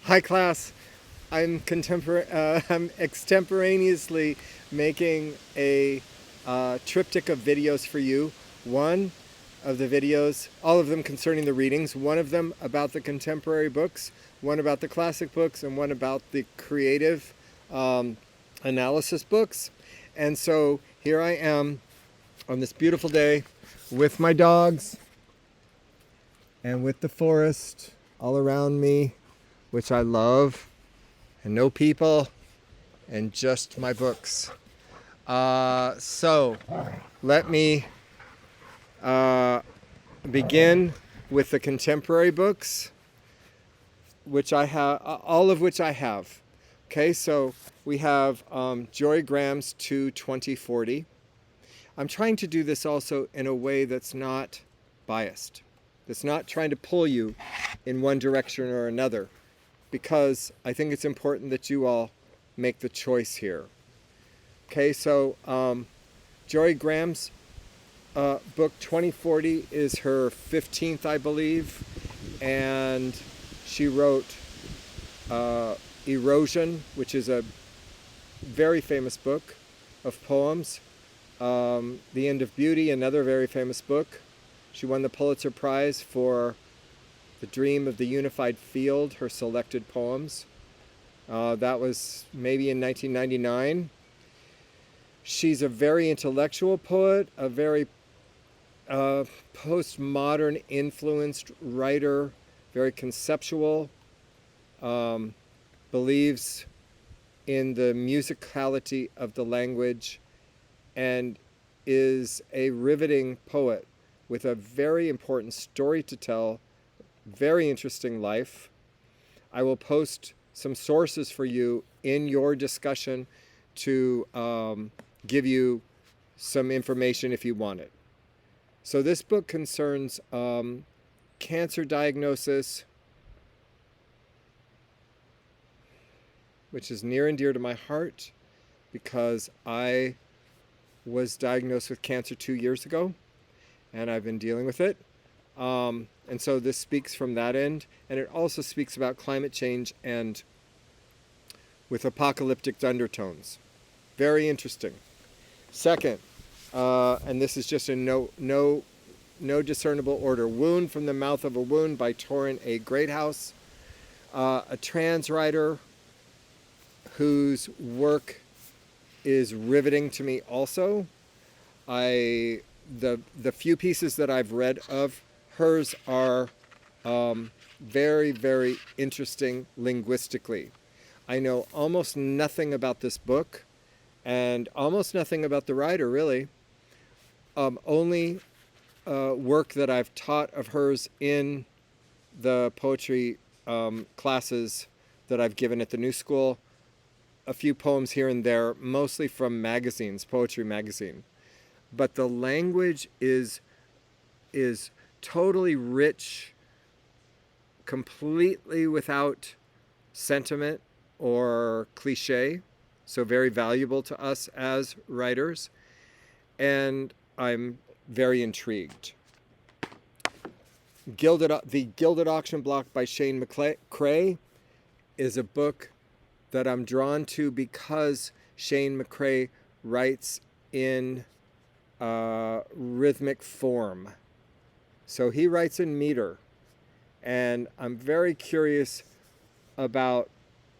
Hi class, I'm extemporaneously making a triptych of videos for you. One of the videos, all of them concerning the readings, one of them about the contemporary books, one about the classic books, and one about the creative analysis books. And so here I am on this beautiful day with my dogs and with the forest all around me, which I love, and no people, and just my books. So let me begin with the contemporary books, which I have, all of which I have. Okay, so we have Joy Graham's to 2040. I'm trying to do this also in a way that's not biased. That's not trying to pull you in one direction or another, because I think it's important that you all make the choice here. Okay, so Joy Graham's book 2040 is her 15th, I believe, and she wrote Erosion, which is a very famous book of poems. The End of Beauty, another very famous book. She won the Pulitzer Prize for The Dream of the Unified Field, her selected poems. That was maybe in 1999. She's a very intellectual poet, a very postmodern influenced writer, very conceptual, believes in the musicality of the language, and is a riveting poet with a very important story to tell, very interesting life. I will post some sources for you in your discussion to give you some information if you want it. So this book concerns cancer diagnosis, which is near and dear to my heart because I was diagnosed with cancer 2 years ago and I've been dealing with it. And so this speaks from that end, and it also speaks about climate change and with apocalyptic undertones. Very interesting. Second, and this is just in no discernible order, Wound from the Mouth of a Wound by Torrin A. Greathouse, a trans writer whose work is riveting to me also. The few pieces that I've read of hers are very, very interesting linguistically. I know almost nothing about this book and almost nothing about the writer, really. Only work that I've taught of hers in the poetry classes that I've given at the New School. A few poems here and there, mostly from magazines, poetry magazine. But the language is totally rich, completely without sentiment or cliche, so very valuable to us as writers, and I'm very intrigued. The Gilded Auction Block by Shane McCrae is a book that I'm drawn to because Shane McCrae writes in rhythmic form. So he writes in meter, and I'm very curious about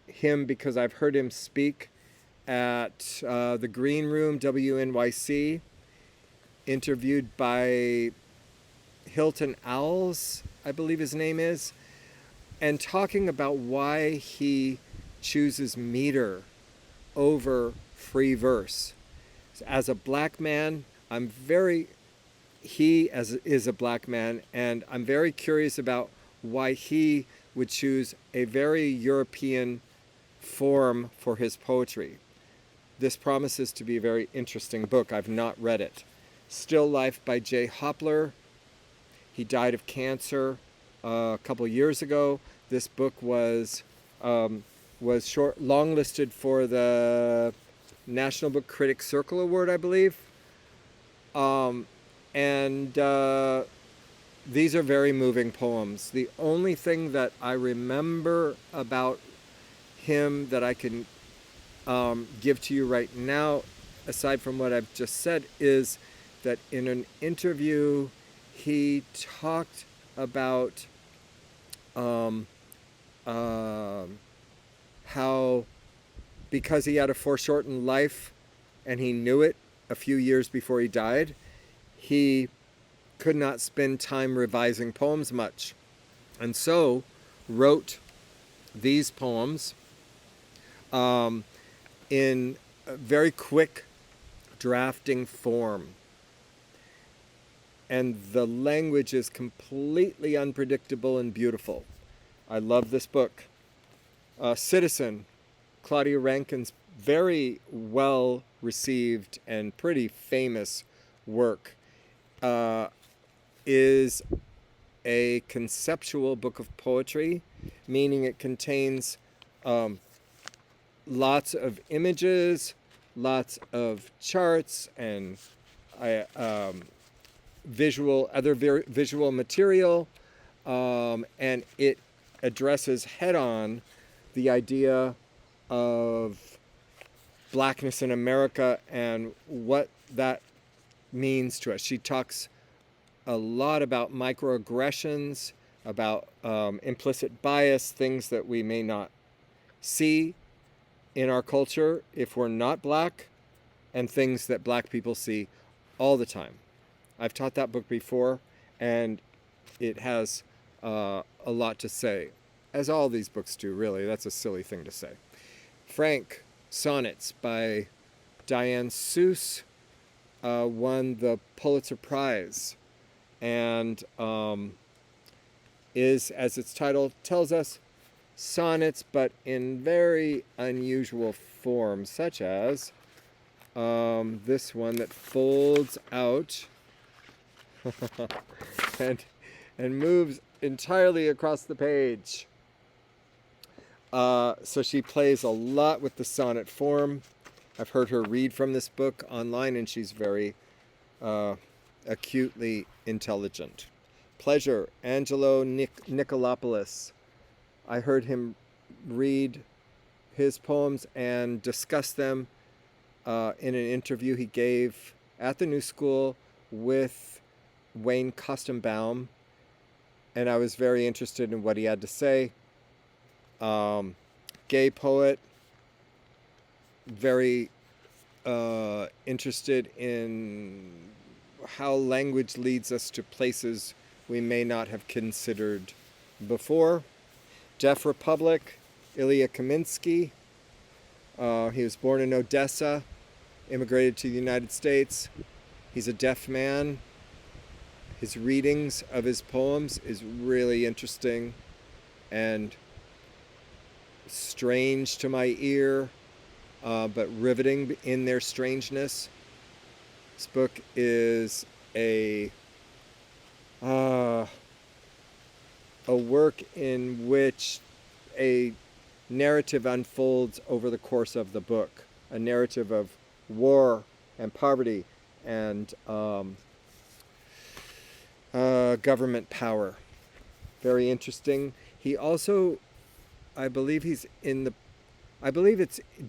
him because I've heard him speak at the Green Room, WNYC, interviewed by Hilton Owls, I believe his name is, and talking about why he chooses meter over free verse. As a black man, he is a black man, and I'm very curious about why he would choose a very European form for his poetry. This promises to be a very interesting book. I've not read it. Still Life by Jay Hopler. He died of cancer a couple years ago. This book was longlisted for the National Book Critics Circle Award, I believe. And these are very moving poems. The only thing that I remember about him that I can give to you right now, aside from what I've just said, is that in an interview he talked about um, uh, how, because he had a foreshortened life and he knew it a few years before he died, he could not spend time revising poems much, and so wrote these poems um, in a very quick drafting form. And the language is completely unpredictable and beautiful. I love this book. Citizen, Claudia Rankine's very well received and pretty famous work, uh, is a conceptual book of poetry, meaning it contains um, lots of images, lots of charts, and visual material, and it addresses head-on the idea of blackness in America and what that means to us. She talks a lot about microaggressions, about implicit bias, things that we may not see in our culture if we're not black, and things that black people see all the time. I've taught that book before, and it has a lot to say, as all these books do, really. That's a silly thing to say. Frank, Sonnets by Diane Seuss, won the Pulitzer Prize, and is, as its title tells us, sonnets, but in very unusual forms, such as this one that folds out and moves entirely across the page. So she plays a lot with the sonnet form. I've heard her read from this book online, and she's very acutely intelligent. Pleasure, Angelo Nicolopoulos. I heard him read his poems and discuss them in an interview he gave at the New School with Wayne Kostenbaum, and I was very interested in what he had to say. Gay poet, very interested in how language leads us to places we may not have considered before. Deaf Republic, Ilya Kaminsky. He was born in Odessa, immigrated to the United States. He's a deaf man. His readings of his poems is really interesting and strange to my ear, but riveting in their strangeness. This book is a work in which a narrative unfolds over the course of the book, a narrative of war and poverty and government power. Very interesting. He also, I believe it's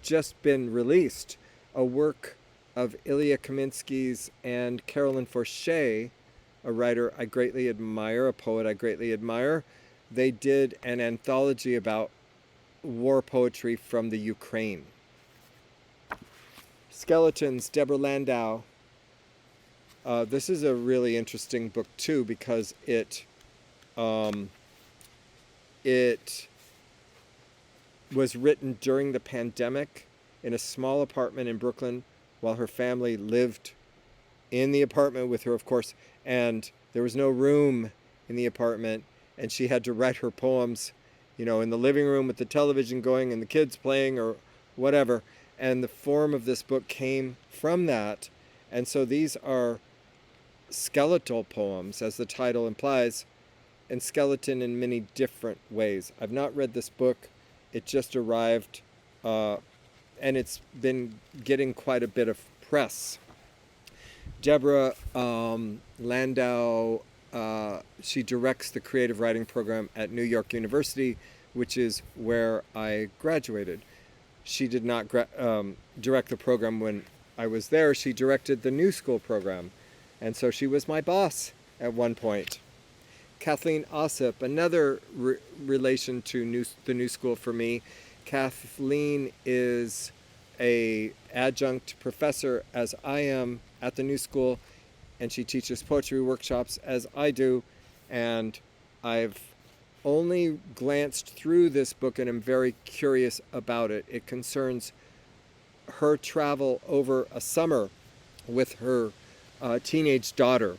just been released, a work of Ilya Kaminsky's and Carolyn Forche, a writer I greatly admire, a poet I greatly admire. They did an anthology about war poetry from the Ukraine. Skeletons, Deborah Landau. This is a really interesting book too, because it was written during the pandemic in a small apartment in Brooklyn while her family lived in the apartment with her, of course, and there was no room in the apartment, and she had to write her poems, in the living room with the television going and the kids playing or whatever. And the form of this book came from that. And so these are skeletal poems, as the title implies, and skeleton in many different ways. I've not read this book. It just arrived, and it's been getting quite a bit of press. Deborah Landau she directs the creative writing program at New York University, which is where I graduated. She did not direct the program when I was there. She directed the New School program. And so she was my boss at one point. Kathleen Ossip, another relation to the New School for me. Kathleen is a adjunct professor, as I am, at the New School, and she teaches poetry workshops as I do. And I've only glanced through this book and am very curious about it. It concerns her travel over a summer with her teenage daughter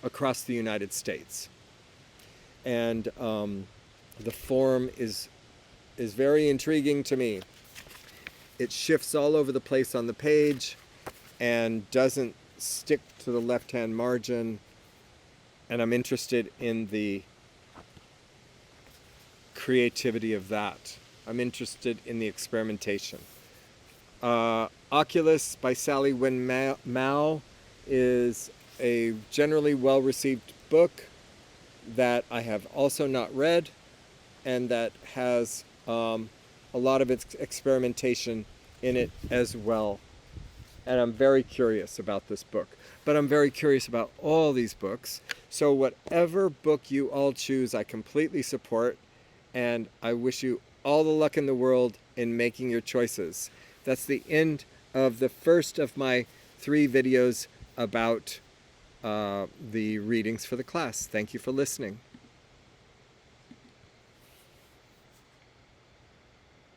across the United States. And the form is very intriguing to me. It shifts all over the place on the page and doesn't stick to the left-hand margin. And I'm interested in the creativity of that. I'm interested in the experimentation. Oculus by Sally Wynne Mao is a generally well-received book that I have also not read, and that has a lot of its experimentation in it as well. And I'm very curious about this book. But I'm very curious about all these books. So whatever book you all choose, I completely support. And I wish you all the luck in the world in making your choices. That's the end of the first of my 3 videos about the readings for the class. Thank you for listening.